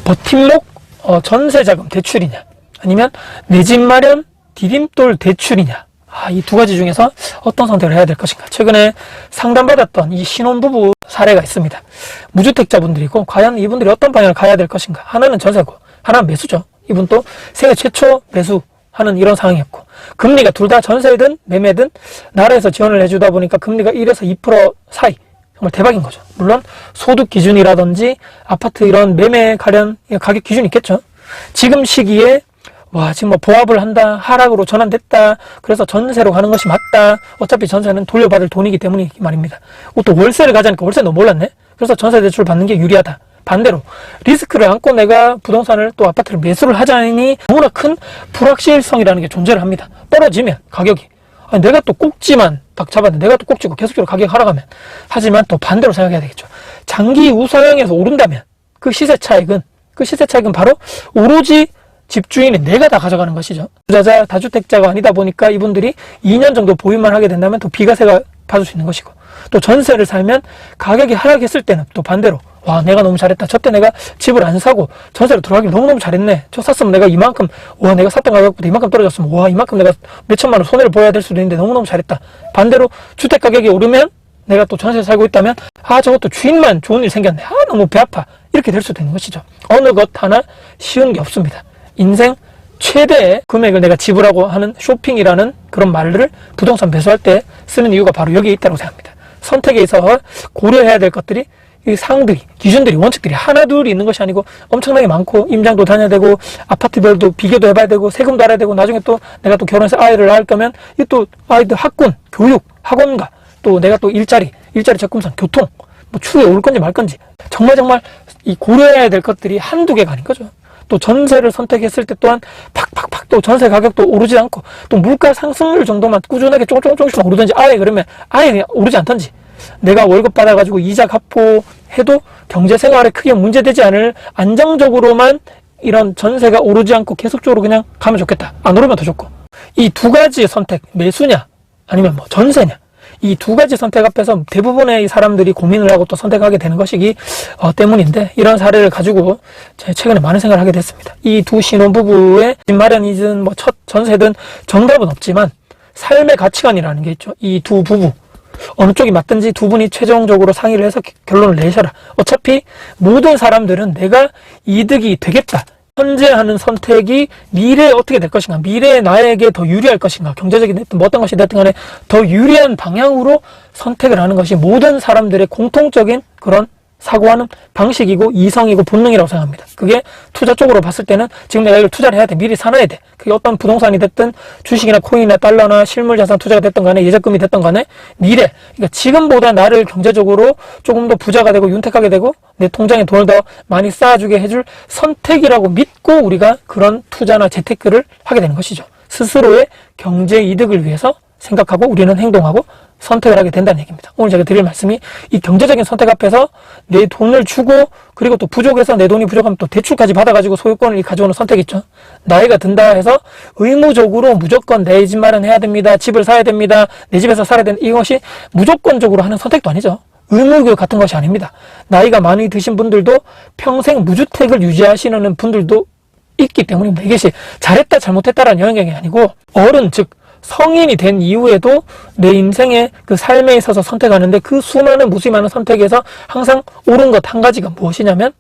버팀목 전세자금 대출이냐, 아니면 내 집 마련 디딤돌 대출이냐, 이 두 가지 중에서 어떤 선택을 해야 될 것인가. 최근에 상담받았던 이 신혼부부 사례가 있습니다. 무주택자분들이고 과연 이분들이 어떤 방향을 가야 될 것인가. 하나는 전세고 하나는 매수죠. 이분 또 세계 최초 매수하는 이런 상황이었고, 금리가 둘 다 전세든 매매든 나라에서 지원을 해주다 보니까 금리가 1에서 2% 사이, 정말 대박인 거죠. 물론 소득 기준이라든지 아파트 이런 매매 관련 가격 기준이 있겠죠. 지금 시기에 지금 뭐 보합을 한다, 하락으로 전환됐다, 그래서 전세로 가는 것이 맞다, 어차피 전세는 돌려받을 돈이기 때문에 말입니다. 또 월세를 가자니까 월세 너무 올랐네. 그래서 전세 대출 받는 게 유리하다. 반대로 리스크를 안고 내가 부동산을 또 아파트를 매수를 하자니 너무나 큰 불확실성이라는 게 존재를 합니다. 떨어지면 가격이, 내가 또 꼭지만 딱 잡았는데 내가 또 꼭지고 계속적으로 가격이 하락하면, 하지만 또 반대로 생각해야 되겠죠. 장기 우상향에서 오른다면 그 시세 차익은 바로 오로지 집주인이 내가 다 가져가는 것이죠. 투자자, 다주택자가 아니다 보니까 이분들이 2년 정도 보유만 하게 된다면 또 비과세가 받을 수 있는 것이고, 또 전세를 살면 가격이 하락했을 때는 또 반대로 내가 너무 잘했다. 저때 내가 집을 안 사고 전세로 들어가길 너무너무 잘했네. 저 샀으면 내가 이만큼, 내가 샀던 가격보다 이만큼 떨어졌으면 이만큼 내가 몇천만 원 손해를 보여야 될 수도 있는데 너무너무 잘했다. 반대로 주택 가격이 오르면 내가 또 전세 살고 있다면 저것도 주인만 좋은 일 생겼네. 너무 배 아파. 이렇게 될 수도 있는 것이죠. 어느 것 하나 쉬운 게 없습니다. 인생 최대의 금액을 내가 지불하고 하는 쇼핑이라는 그런 말을 부동산 매수할 때 쓰는 이유가 바로 여기에 있다고 생각합니다. 선택에 있어서 고려해야 될 것들이, 이 사항들이, 기준들이, 원칙들이 하나 둘이 있는 것이 아니고 엄청나게 많고, 임장도 다녀야 되고, 아파트별도 비교도 해봐야 되고, 세금도 알아야 되고, 나중에 또 내가 또 결혼해서 아이를 낳을 거면 이 또 아이들 학군, 교육, 학원가, 또 내가 또 일자리 적금선, 교통, 추후에 올 건지 말 건지, 정말 이 고려해야 될 것들이 한두 개가 아닌 거죠. 또 전세를 선택했을 때 또한 팍팍팍 또 전세 가격도 오르지 않고, 또 물가 상승률 정도만 꾸준하게 조금씩 오르든지, 그러면 아예 오르지 않던지, 내가 월급 받아가지고 이자 갚고 해도 경제 생활에 크게 문제되지 않을 안정적으로만 이런 전세가 오르지 않고 계속적으로 그냥 가면 좋겠다. 안 오르면 더 좋고. 이 두 가지 선택, 매수냐 아니면 전세냐, 이 두 가지 선택 앞에서 대부분의 사람들이 고민을 하고 또 선택하게 되는 것이기 때문인데, 이런 사례를 가지고 제가 최근에 많은 생각을 하게 됐습니다. 이 두 신혼부부의 집 마련이든 첫 전세든 정답은 없지만 삶의 가치관이라는 게 있죠. 이 두 부부 어느 쪽이 맞든지 두 분이 최종적으로 상의를 해서 결론을 내셔라. 어차피 모든 사람들은 내가 이득이 되겠다, 현재 하는 선택이 미래에 어떻게 될 것인가, 미래에 나에게 더 유리할 것인가, 경제적인 됐든 어떤 것이 됐든 간에 더 유리한 방향으로 선택을 하는 것이 모든 사람들의 공통적인 그런 사고하는 방식이고 이성이고 본능이라고 생각합니다. 그게 투자 쪽으로 봤을 때는 지금 내가 이걸 투자를 해야 돼, 미리 사놔야 돼. 그게 어떤 부동산이 됐든 주식이나 코인이나 달러나 실물자산 투자가 됐든 간에 예적금이 됐든 간에 미래, 그러니까 지금보다 나를 경제적으로 조금 더 부자가 되고 윤택하게 되고 내 통장에 돈을 더 많이 쌓아주게 해줄 선택이라고 믿고 우리가 그런 투자나 재테크를 하게 되는 것이죠. 스스로의 경제 이득을 위해서 생각하고 우리는 행동하고 선택을 하게 된다는 얘기입니다. 오늘 제가 드릴 말씀이, 이 경제적인 선택 앞에서 내 돈을 주고, 그리고 또 부족해서 내 돈이 부족하면 또 대출까지 받아가지고 소유권을 가져오는 선택 있죠. 나이가 든다 해서 의무적으로 무조건 내 집 마련해야 됩니다, 집을 사야 됩니다, 내 집에서 살아야 된다, 이것이 무조건적으로 하는 선택도 아니죠. 의무교육 같은 것이 아닙니다. 나이가 많이 드신 분들도 평생 무주택을 유지하시는 분들도 있기 때문입니다. 이것이 잘했다 잘못했다라는 영역이 아니고, 어른 즉 성인이 된 이후에도 내 인생의 그 삶에 있어서 선택하는데, 그 수많은 무수히 많은 선택에서 항상 옳은 것 한 가지가 무엇이냐면,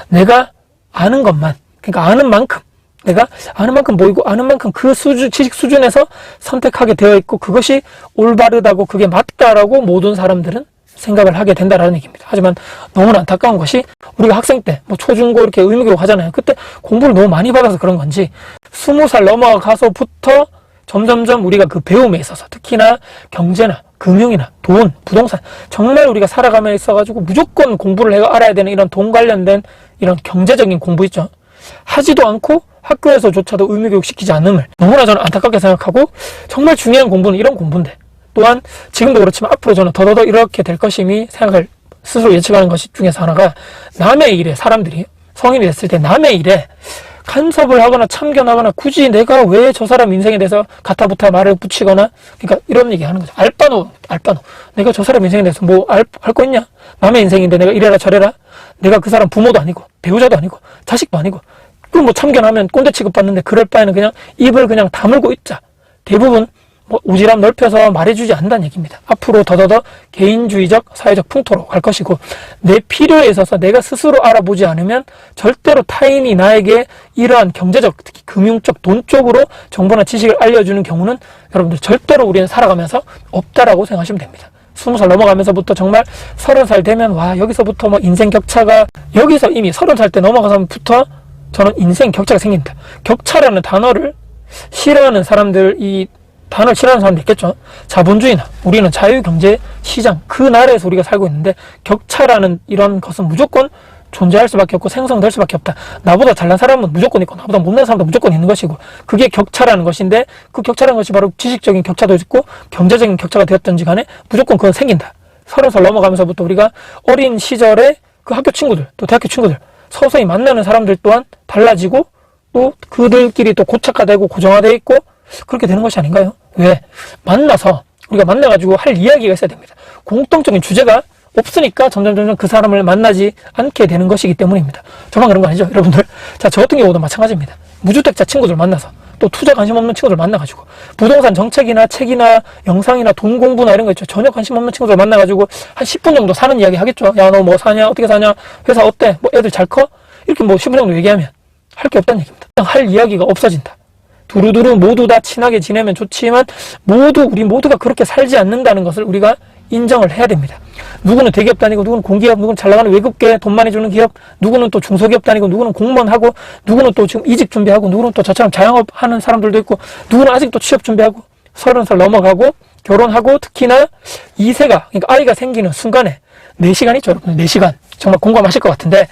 내가 아는 것만, 그러니까 아는 만큼, 내가 아는 만큼 보이고 아는 만큼 그 지식 수준에서 선택하게 되어 있고, 그것이 올바르다고 그게 맞다라고 모든 사람들은 생각을 하게 된다라는 얘기입니다. 하지만 너무나 안타까운 것이, 우리가 학생 때 초중고 이렇게 의무교육 하잖아요. 그때 공부를 너무 많이 받아서 그런 건지 20살 넘어가서부터 점점점 우리가 그 배움에 있어서, 특히나 경제나 금융이나 돈, 부동산, 정말 우리가 살아가며 있어가지고 무조건 공부를 알아야 되는 이런 돈 관련된 이런 경제적인 공부 있죠. 하지도 않고 학교에서조차도 의무교육 시키지 않음을 너무나 저는 안타깝게 생각하고, 정말 중요한 공부는 이런 공부인데, 또한 지금도 그렇지만 앞으로 저는 더더더 이렇게 될 것임이 생각을 스스로 예측하는 것 중에서 하나가, 남의 일에, 사람들이 성인이 됐을 때 남의 일에 간섭을 하거나 참견하거나 굳이 내가 왜 저 사람 인생에 대해서 가타부타 말을 붙이거나, 그러니까 이런 얘기 하는 거죠. 알바노. 내가 저 사람 인생에 대해서 뭐 할 거 있냐? 남의 인생인데 내가 이래라 저래라? 내가 그 사람 부모도 아니고, 배우자도 아니고, 자식도 아니고. 그럼 뭐 참견하면 꼰대 취급받는데 그럴 바에는 그냥 입을 그냥 다물고 있자. 대부분 뭐 오지랖 넓혀서 말해주지 않는다는 얘기입니다. 앞으로 더더더 개인주의적 사회적 풍토로 갈 것이고, 내 필요에 있어서 내가 스스로 알아보지 않으면 절대로 타인이 나에게 이러한 경제적, 특히 금융적, 돈 쪽으로 정보나 지식을 알려주는 경우는 여러분들 절대로 우리는 살아가면서 없다라고 생각하시면 됩니다. 20살 넘어가면서부터 정말 30살 되면 와, 여기서부터 뭐 인생 격차가, 여기서 이미 30살 때 넘어가서부터 저는 인생 격차가 생긴다. 격차라는 단어를 싫어하는 사람들, 이 단어를 싫어하는 사람도 있겠죠. 자본주의나 우리는 자유경제 시장, 그 나라에서 우리가 살고 있는데 격차라는 이런 것은 무조건 존재할 수밖에 없고 생성될 수밖에 없다. 나보다 잘난 사람은 무조건 있고 나보다 못난 사람도 무조건 있는 것이고, 그게 격차라는 것인데, 그 격차라는 것이 바로 지식적인 격차도 있고 경제적인 격차가 되었든지 간에 무조건 그건 생긴다. 30살 넘어가면서부터 우리가 어린 시절에 그 학교 친구들, 또 대학교 친구들, 서서히 만나는 사람들 또한 달라지고, 또 그들끼리 또 고착화되고 고정화되어 있고, 그렇게 되는 것이 아닌가요? 왜? 만나서 우리가 만나가지고 할 이야기가 있어야 됩니다. 공통적인 주제가 없으니까 점점 그 사람을 만나지 않게 되는 것이기 때문입니다. 저만 그런 거 아니죠, 여러분들? 자, 저 같은 경우도 마찬가지입니다. 무주택자 친구들 만나서, 또 투자 관심 없는 친구들 만나가지고, 부동산 정책이나 책이나 영상이나 돈 공부나 이런 거 있죠. 전혀 관심 없는 친구들 만나가지고 한 10분 정도 사는 이야기 하겠죠. 야, 너 뭐 사냐? 어떻게 사냐? 회사 어때? 뭐 애들 잘 커? 이렇게 뭐 10분 정도 얘기하면 할 게 없다는 얘기입니다. 할 이야기가 없어진다. 두루두루 모두 다 친하게 지내면 좋지만 우리 모두가 그렇게 살지 않는다는 것을 우리가 인정을 해야 됩니다. 누구는 대기업 다니고, 누구는 공기업, 누구는 잘 나가는 외국계 돈 많이 주는 기업, 누구는 또 중소기업 다니고, 누구는 공무원 하고, 누구는 또 지금 이직 준비하고, 누구는 또 저처럼 자영업 하는 사람들도 있고, 누구는 아직도 취업 준비하고, 30살 넘어가고 결혼하고, 특히나 2세가, 그러니까 아이가 생기는 순간에 4시간 있죠, 여러분. 4시간 정말 공감하실 것 같은데,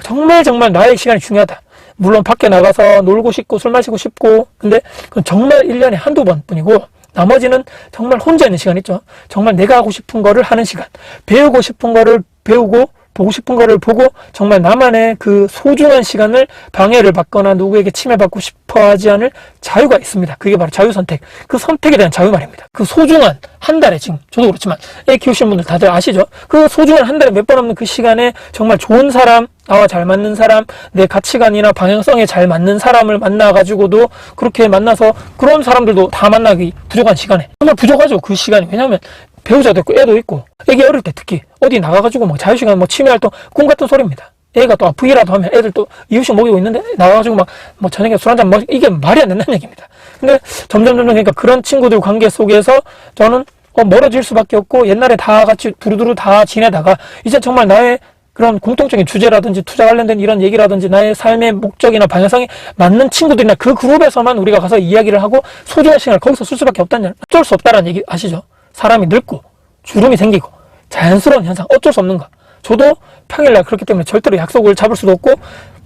정말 나의 시간이 중요하다. 물론 밖에 나가서 놀고 싶고 술 마시고 싶고, 근데 그건 정말 1년에 한두 번뿐이고, 나머지는 정말 혼자 있는 시간 있죠. 정말 내가 하고 싶은 거를 하는 시간, 배우고 싶은 거를 배우고, 보고 싶은 거를 보고, 정말 나만의 그 소중한 시간을 방해를 받거나 누구에게 침해받고 싶어 하지 않을 자유가 있습니다. 그게 바로 자유선택. 그 선택에 대한 자유 말입니다. 그 소중한 한 달에, 지금 저도 그렇지만 애 키우시는 분들 다들 아시죠? 그 소중한 한 달에 몇 번 없는 그 시간에 정말 좋은 사람, 나와 잘 맞는 사람, 내 가치관이나 방향성에 잘 맞는 사람을 만나가지고도, 그렇게 만나서 그런 사람들도 다 만나기 부족한 시간에 정말 부족하죠, 그 시간이. 왜냐하면 배우자도 있고 애도 있고, 애기 어릴 때 특히 어디 나가가지고 뭐 자유시간, 뭐 취미활동, 꿈 같은 소리입니다. 애가 또 아프기라도 하면 애들 또 이유식 먹이고 있는데 나가가지고 막 뭐 저녁에 술 한잔 먹이, 이게 말이 안 된다는 얘기입니다. 근데 점점 그러니까 그런 친구들 관계 속에서 저는 멀어질 수밖에 없고, 옛날에 다 같이 두루두루 다 지내다가 이제 정말 나의 그런 공통적인 주제라든지 투자 관련된 이런 얘기라든지 나의 삶의 목적이나 방향성에 맞는 친구들이나 그 그룹에서만 우리가 가서 이야기를 하고 소중한 시간을 거기서 쓸 수밖에 없다는, 어쩔 수 없다는 얘기 아시죠? 사람이 늙고 주름이 생기고 자연스러운 현상, 어쩔 수 없는 거. 저도 평일날 그렇기 때문에 절대로 약속을 잡을 수도 없고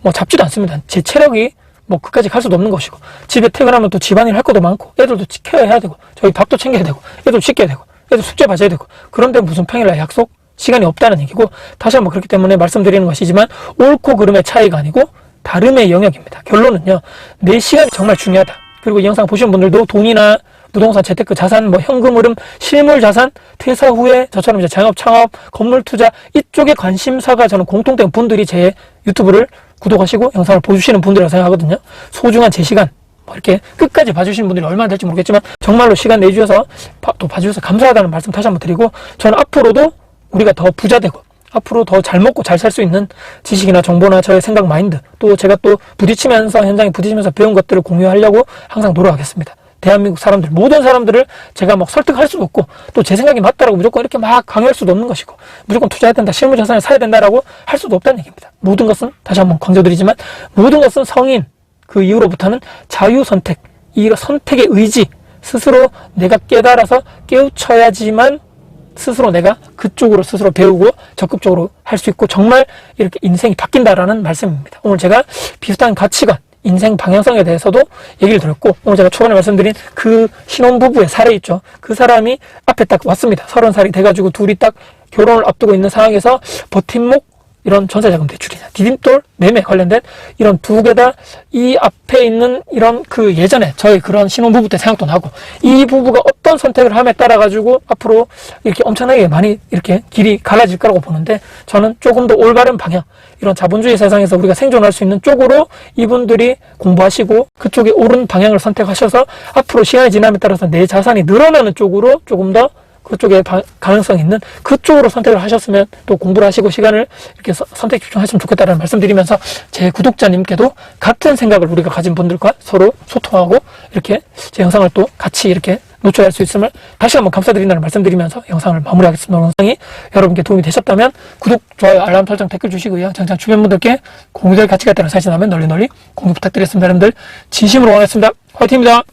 뭐 잡지도 않습니다. 제 체력이 뭐 그까지 갈 수도 없는 것이고, 집에 퇴근하면 또 집안일 할 것도 많고, 애들도 지켜야 해야 되고, 저희 밥도 챙겨야 되고, 애들 씻겨야 되고, 애들 숙제 봐줘야 되고, 그런데 무슨 평일날 약속? 시간이 없다는 얘기고, 다시 한번 그렇기 때문에 말씀드리는 것이지만 옳고 그름의 차이가 아니고 다름의 영역입니다. 결론은요, 내 시간이 정말 중요하다. 그리고 이 영상 보시는 분들도 돈이나 부동산, 재테크, 자산, 뭐 현금 흐름, 실물 자산, 퇴사 후에 저처럼 이제 자영업, 창업, 건물 투자, 이쪽에 관심사가 저는 공통된 분들이 제 유튜브를 구독하시고 영상을 보시는 분들이라고 생각하거든요. 소중한 제 시간, 뭐 이렇게 끝까지 봐주시는 분들이 얼마나 될지 모르겠지만 정말로 시간 내주셔서 또 봐주셔서 감사하다는 말씀 다시 한번 드리고, 저는 앞으로도 우리가 더 부자 되고 앞으로 더 잘 먹고 잘 살 수 있는 지식이나 정보나 저의 생각, 마인드, 또 제가 또 부딪히면서, 현장에 부딪히면서 배운 것들을 공유하려고 항상 노력하겠습니다. 대한민국 사람들, 모든 사람들을 제가 막 설득할 수도 없고, 또 제 생각이 맞다라고 무조건 이렇게 막 강요할 수도 없는 것이고, 무조건 투자해야 된다, 실물자산을 사야 된다라고 할 수도 없다는 얘기입니다. 모든 것은, 다시 한번 강조드리지만, 모든 것은 성인 그 이후로부터는 자유선택, 이 선택의 의지, 스스로 내가 깨달아서 깨우쳐야지만 스스로 내가 그쪽으로 스스로 배우고 적극적으로 할 수 있고, 정말 이렇게 인생이 바뀐다라는 말씀입니다. 오늘 제가 비슷한 가치관, 인생 방향성에 대해서도 얘기를 드렸고, 오늘 제가 초반에 말씀드린 그 신혼부부의 사례 있죠. 그 사람이 앞에 딱 왔습니다. 30살이 돼가지고 둘이 딱 결혼을 앞두고 있는 상황에서 버팀목, 이런 전세자금 대출이냐, 디딤돌 매매 관련된 이런 두 개 다 이 앞에 있는 이런 그 예전에 저희 그런 신혼부부 때 생각도 나고, 이 부부가 어떤 선택을 함에 따라 가지고 앞으로 이렇게 엄청나게 많이 이렇게 길이 갈라질 거라고 보는데, 저는 조금 더 올바른 방향, 이런 자본주의 세상에서 우리가 생존할 수 있는 쪽으로 이분들이 공부하시고 그쪽에 옳은 방향을 선택하셔서 앞으로 시간이 지남에 따라서 내 자산이 늘어나는 쪽으로 조금 더 그쪽에 가능성 있는 그쪽으로 선택을 하셨으면, 또 공부를 하시고 시간을 이렇게 선택 집중하시면 좋겠다는 말씀드리면서, 제 구독자님께도 같은 생각을 우리가 가진 분들과 서로 소통하고 이렇게 제 영상을 또 같이 이렇게 노출할 수 있음을 다시 한번 감사드린다는 말씀드리면서 영상을 마무리하겠습니다. 영상이 여러분께 도움이 되셨다면 구독, 좋아요, 알람 설정, 댓글 주시고요. 장장 주변 분들께 공유될 가치가 있다는 사실이라면 널리 공유 부탁드리겠습니다. 여러분들 진심으로 원했습니다. 화이팅입니다.